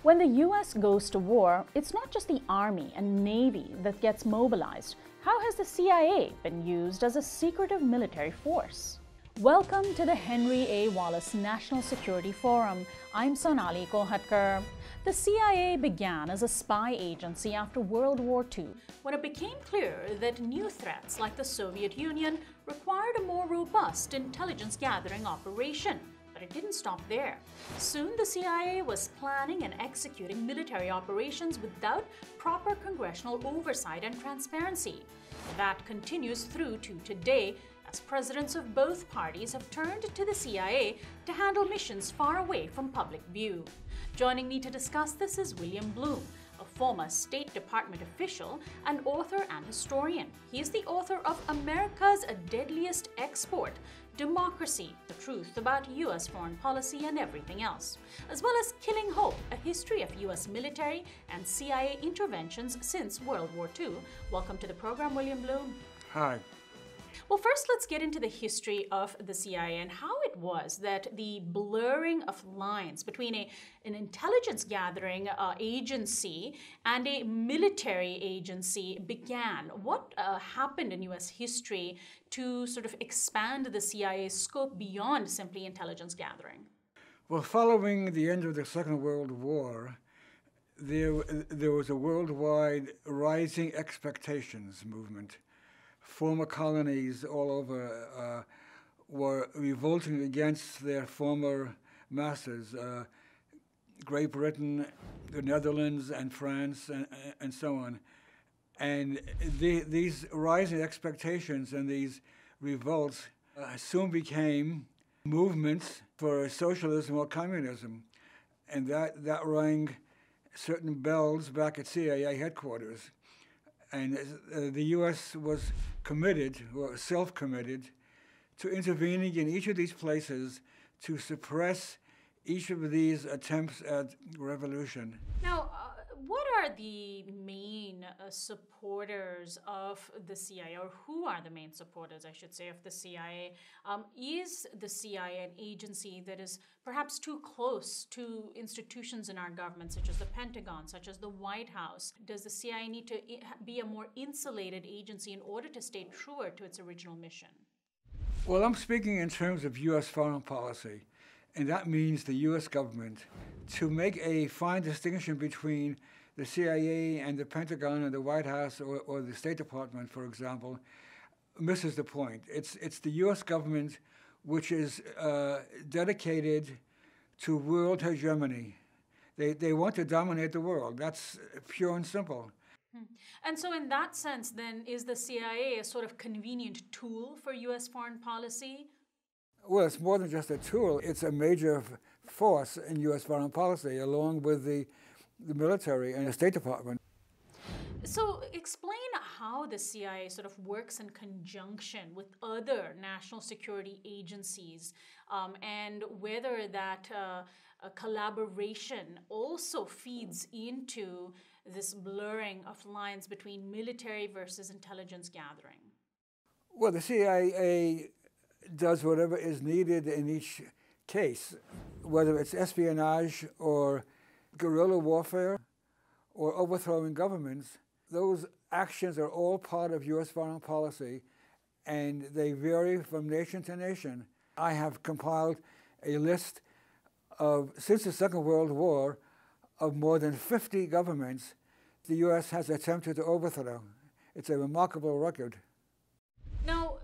When the US goes to war, it's not just the Army and Navy that gets mobilized. How has the CIA been used as a secretive military force? Welcome to the Henry A. Wallace National Security Forum. I'm Sonali Kolhatkar. The CIA began as a spy agency after World War II, when it became clear that new threats like the Soviet Union required a more robust intelligence gathering operation. But it didn't stop there. Soon the CIA was planning and executing military operations without proper congressional oversight and transparency. That continues through to today, as presidents of both parties have turned to the CIA to handle missions far away from public view. Joining me to discuss this is William Blum, a former State Department official, an author and historian. He is the author of America's Deadliest Export: Democracy, the Truth About U.S. Foreign Policy and Everything Else, as well as Killing Hope, a history of U.S. military and CIA interventions since World War II. Welcome to the program, William Blum. Hi. Well, first, let's get into the history of the CIA and how it was that the blurring of lines between an intelligence gathering agency and a military agency began. What happened in U.S. history to sort of expand the CIA's scope beyond simply intelligence gathering? Well, following the end of the Second World War, there was a worldwide rising expectations movement. Former colonies all over were revolting against their former masters, Great Britain, the Netherlands, and France, and so on. And these rising expectations and these revolts soon became movements for socialism or communism. And that rang certain bells back at CIA headquarters. And the U.S. was committed, or self-committed, to intervening in each of these places to suppress each of these attempts at revolution. Now, what are the main supporters of the CIA, or who are the main supporters, I should say, of the CIA? Is the CIA an agency that is perhaps too close to institutions in our government, such as the Pentagon, such as the White House? Does the CIA need to be a more insulated agency in order to stay truer to its original mission? Well, I'm speaking in terms of U.S. foreign policy, and that means the U.S. government, to make a fine distinction between the CIA and the Pentagon and the White House or the State Department, for example, misses the point. It's the U.S. government which is dedicated to world hegemony. They want to dominate the world. That's pure and simple. And so in that sense, then, is the CIA a sort of convenient tool for U.S. foreign policy? Well, it's more than just a tool. It's a major force in U.S. foreign policy, along with the military and the State Department. So explain how the CIA sort of works in conjunction with other national security agencies, and whether that collaboration also feeds into this blurring of lines between military versus intelligence gathering. Well, the CIA does whatever is needed in each case, whether it's espionage or guerrilla warfare or overthrowing governments. Those actions are all part of U.S. foreign policy, and they vary from nation to nation. I have compiled a list of, since the Second World War, of more than 50 governments the U.S. has attempted to overthrow. It's a remarkable record. Now,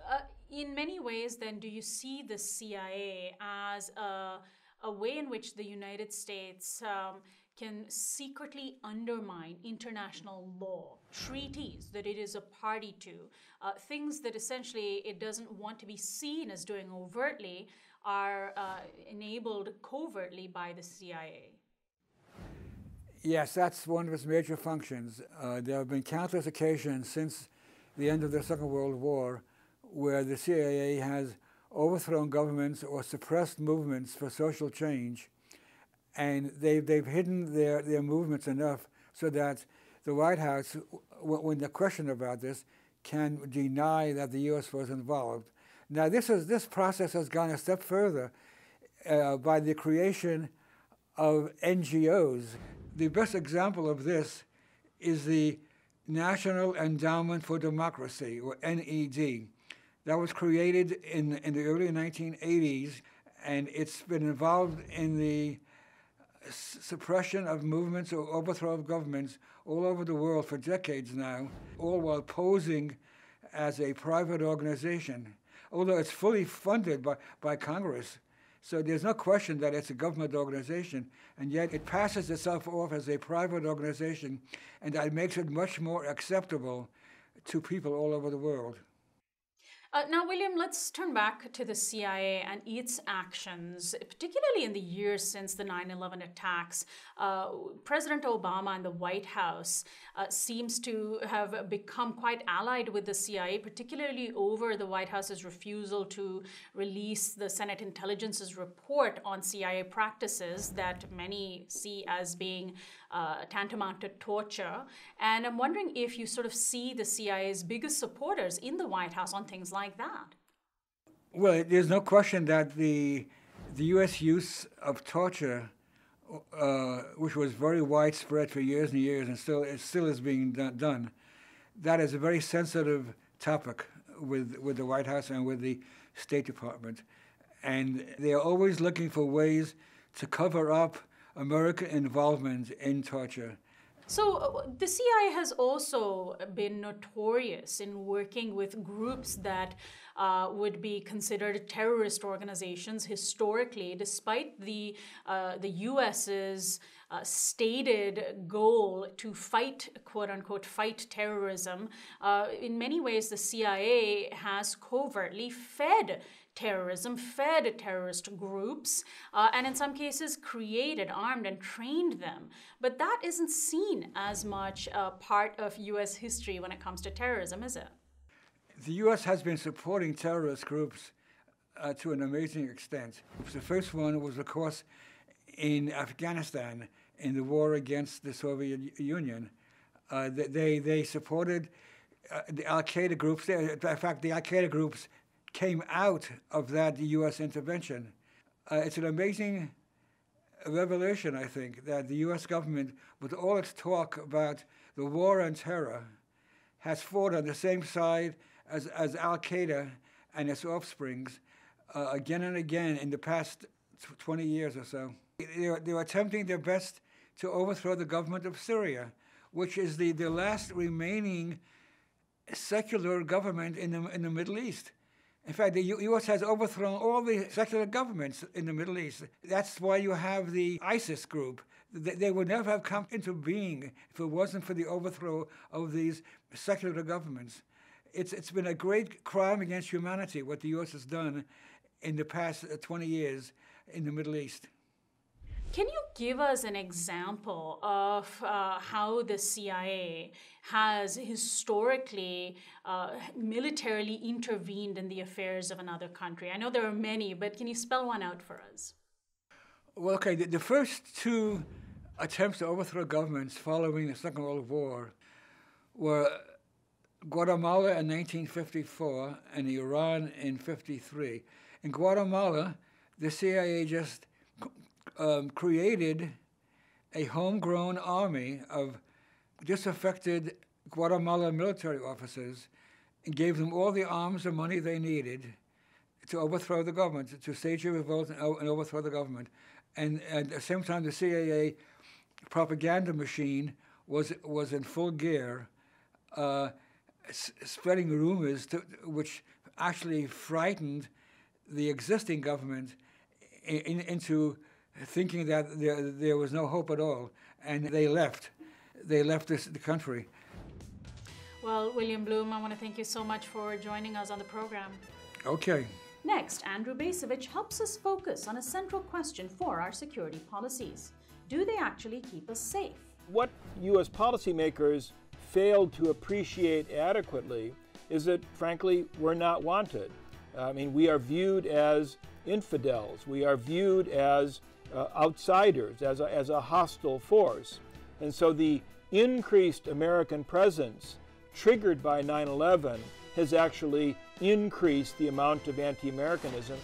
in many ways, then, do you see the CIA as a way in which the United States can secretly undermine international law, treaties that it is a party to, things that essentially it doesn't want to be seen as doing overtly are enabled covertly by the CIA? Yes, that's one of its major functions. There have been countless occasions since the end of the Second World War where the CIA has overthrown governments or suppressed movements for social change, and they've hidden their movements enough so that the White House, when they're questioned about this, can deny that the U.S. was involved. Now, this process has gone a step further by the creation of NGOs. The best example of this is the National Endowment for Democracy, or NED. That was created in the early 1980s, and it's been involved in the suppression of movements or overthrow of governments all over the world for decades now, all while posing as a private organization, although it's fully funded by Congress. So there's no question that it's a government organization, and yet it passes itself off as a private organization, and that makes it much more acceptable to people all over the world. Now, William, let's turn back to the CIA and its actions, particularly in the years since the 9/11 attacks. President Obama and the White House seems to have become quite allied with the CIA, particularly over the White House's refusal to release the Senate Intelligence's report on CIA practices that many see as being tantamount to torture. And I'm wondering if you sort of see the CIA's biggest supporters in the White House on things like that. Well, there's no question that the U.S. use of torture, which was very widespread for years and years, and still is being done, that is a very sensitive topic with the White House and with the State Department, and they are always looking for ways to cover up American involvement in torture. So the CIA has also been notorious in working with groups that would be considered terrorist organizations historically, despite the U.S.'s stated goal to fight, quote unquote, fight terrorism. In many ways, the CIA has covertly fed terrorism, fed terrorist groups, and in some cases created, armed, and trained them. But that isn't seen as much part of U.S. history when it comes to terrorism, is it? The U.S. has been supporting terrorist groups to an amazing extent. The first one was, of course, in Afghanistan, in the war against the Soviet Union. They supported the Al-Qaeda groups. In fact, the Al-Qaeda groups came out of that U.S. intervention. It's an amazing revelation, I think, that the U.S. government, with all its talk about the war on terror, has fought on the same side as Al-Qaeda and its offsprings again and again in the past 20 years or so. They're attempting their best to overthrow the government of Syria, which is the last remaining secular government in the Middle East. In fact, the U.S. has overthrown all the secular governments in the Middle East. That's why you have the ISIS group. They would never have come into being if it wasn't for the overthrow of these secular governments. It's been a great crime against humanity, what the U.S. has done in the past 20 years in the Middle East. Can you give us an example of how the CIA has historically militarily intervened in the affairs of another country? I know there are many, but can you spell one out for us? Well, okay, the first two attempts to overthrow governments following the Second World War were Guatemala in 1954 and Iran in 1953. In Guatemala, the CIA just created a homegrown army of disaffected Guatemalan military officers and gave them all the arms and money they needed to overthrow the government, to stage a revolt and overthrow the government. And at the same time, the CIA propaganda machine was in full gear, spreading rumors which actually frightened the existing government into thinking that there was no hope at all, and they left. They left the country. Well, William Blum, I want to thank you so much for joining us on the program. Okay. Next, Andrew Bacevich helps us focus on a central question for our security policies. Do they actually keep us safe? What U.S. policymakers failed to appreciate adequately is that, frankly, we're not wanted. I mean, we are viewed as infidels. We are viewed as outsiders, as a hostile force. And so the increased American presence triggered by 9/11 has actually increased the amount of anti-Americanism